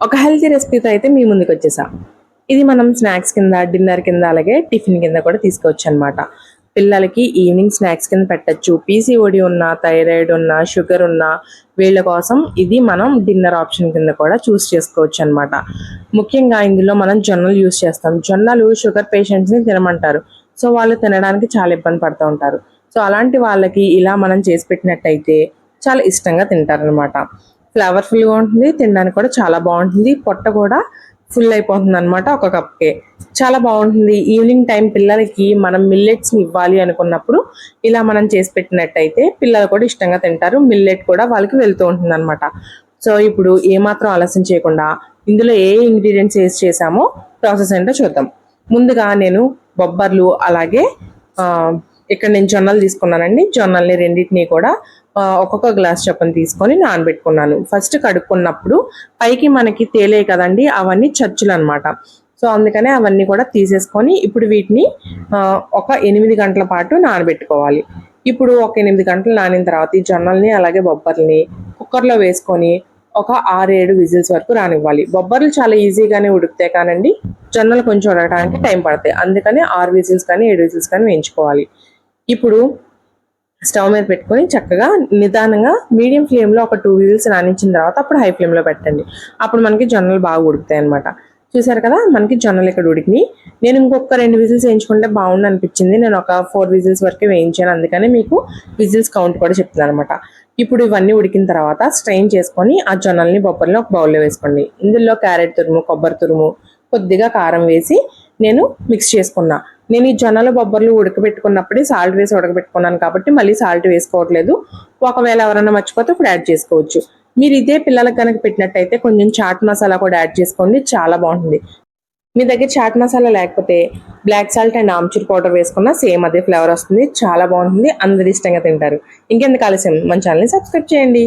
ఒక హెల్తీ రెసిపీతో అయితే మీ ముందుకు వచ్చేసా. ఇది మనం స్నాక్స్ కింద, డిన్నర్ కింద, అలాగే టిఫిన్ కింద కూడా తీసుకోవచ్చు అనమాట. పిల్లలకి ఈవినింగ్ స్నాక్స్ కింద పెట్టచ్చు. పీసీఓడి ఉన్నా, థైరాయిడ్ ఉన్నా, షుగర్ ఉన్నా వీళ్ళ కోసం ఇది మనం డిన్నర్ ఆప్షన్ కింద కూడా చూస్ చేసుకోవచ్చు అనమాట. ముఖ్యంగా ఇందులో మనం జొన్నలు యూస్ చేస్తాం. జొన్నలు షుగర్ పేషెంట్స్ని తినమంటారు. సో వాళ్ళు తినడానికి చాలా ఇబ్బంది పడుతూ ఉంటారు. సో అలాంటి వాళ్ళకి ఇలా మనం చేసి పెట్టినట్టయితే చాలా ఇష్టంగా తింటారనమాట. ఫ్లేవర్ఫుల్గా ఉంటుంది, తినడానికి కూడా చాలా బాగుంటుంది, పొట్ట కూడా ఫుల్ అయిపోతుంది అనమాట ఒక కప్కే. చాలా బాగుంటుంది. ఈవినింగ్ టైం పిల్లలకి మనం మిల్లెట్స్ని ఇవ్వాలి అనుకున్నప్పుడు ఇలా మనం చేసి పెట్టినట్టయితే పిల్లలు కూడా ఇష్టంగా తింటారు. మిల్లెట్ కూడా వాళ్ళకి వెళ్తూ ఉంటుంది అనమాట. సో ఇప్పుడు ఏమాత్రం ఆలస్యం చేయకుండా ఇందులో ఏ ఇంగ్రీడియంట్స్ వేసి చేసామో ప్రాసెస్ ఏంటో చూద్దాం. ముందుగా నేను బొబ్బర్లు, అలాగే ఇక్కడ నేను జొన్నలు తీసుకున్నానండి. జొన్నల్ని రెండింటినీ కూడా ఒక్కొక్క గ్లాస్ చొప్పున తీసుకొని నానబెట్టుకున్నాను. ఫస్ట్ కడుక్కున్నప్పుడు పైకి మనకి తేలే కదండి, అవన్నీ చచ్చులు అనమాట. సో అందుకనే అవన్నీ కూడా తీసేసుకొని ఇప్పుడు వీటిని ఒక 8 గంటల పాటు నానబెట్టుకోవాలి. ఇప్పుడు ఒక 8 గంటలు నానిన తర్వాత ఈ జొన్నల్ని అలాగే బొబ్బర్లని కుక్కర్లో వేసుకొని ఒక 6-7 విజిల్స్ వరకు రానివ్వాలి. బొబ్బర్లు చాలా ఈజీగానే ఉడుకుతాయి కానండి, జొన్నలు కొంచెం ఉడకడానికి టైం పడతాయి. అందుకని 6 విజిల్స్ కానీ 7 విజిల్స్ కానీ వేయించుకోవాలి. ఇప్పుడు స్టవ్ మీద పెట్టుకొని చక్కగా నిదానంగా మీడియం ఫ్లేమ్లో ఒక 2 విజిల్స్ రానిచ్చిన తర్వాత అప్పుడు హై ఫ్లేమ్లో పెట్టండి. అప్పుడు మనకి జొన్నలు బాగా ఉడుకుతాయి అనమాట. చూసారు కదా, మనకి జొన్నలు ఇక్కడ ఉడికినాయి. నేను ఇంకొక 2 విజిల్స్ వేయించుకుంటే బాగుండు అనిపించింది. నేను ఒక 4 విజిల్స్ వరకే వేయించాను, అందుకని మీకు విజిల్స్ కౌంట్ కూడా చెప్తున్నాను అనమాట. ఇప్పుడు ఇవన్నీ ఉడికిన తర్వాత స్ట్రెయిన్ చేసుకొని ఆ జొన్నల్ని బొబ్బర్ని ఒక బౌల్లో వేసుకోండి. ఇందులో క్యారెట్ తురుము, కొబ్బరి తురుము, కొద్దిగా కారం వేసి నేను మిక్స్ చేసుకున్నా. నేను ఈ జొన్నల బొబ్బర్లు ఉడకబెట్టుకున్నప్పుడే సాల్ట్ వేసి ఉడకబెట్టుకున్నాను కాబట్టి మళ్ళీ సాల్ట్ వేసుకోవట్లేదు. ఒకవేళ ఎవరైనా మర్చిపోతే ఇప్పుడు యాడ్ చేసుకోవచ్చు. మీరు ఇదే పిల్లలకు కనుక పెట్టినట్టయితే కొంచెం చాట్ మసాలా కూడా యాడ్ చేసుకోండి, చాలా బాగుంటుంది. మీ దగ్గర చాట్ మసాలా లేకపోతే black salt and amchur powder వేసుకున్నా సేమ్ అదే ఫ్లేవర్ వస్తుంది, చాలా బాగుంటుంది, అందరు ఇష్టంగా తింటారు. ఇంకెందుకు ఆలస్యం, మన ఛానల్ని సబ్స్క్రైబ్ చేయండి.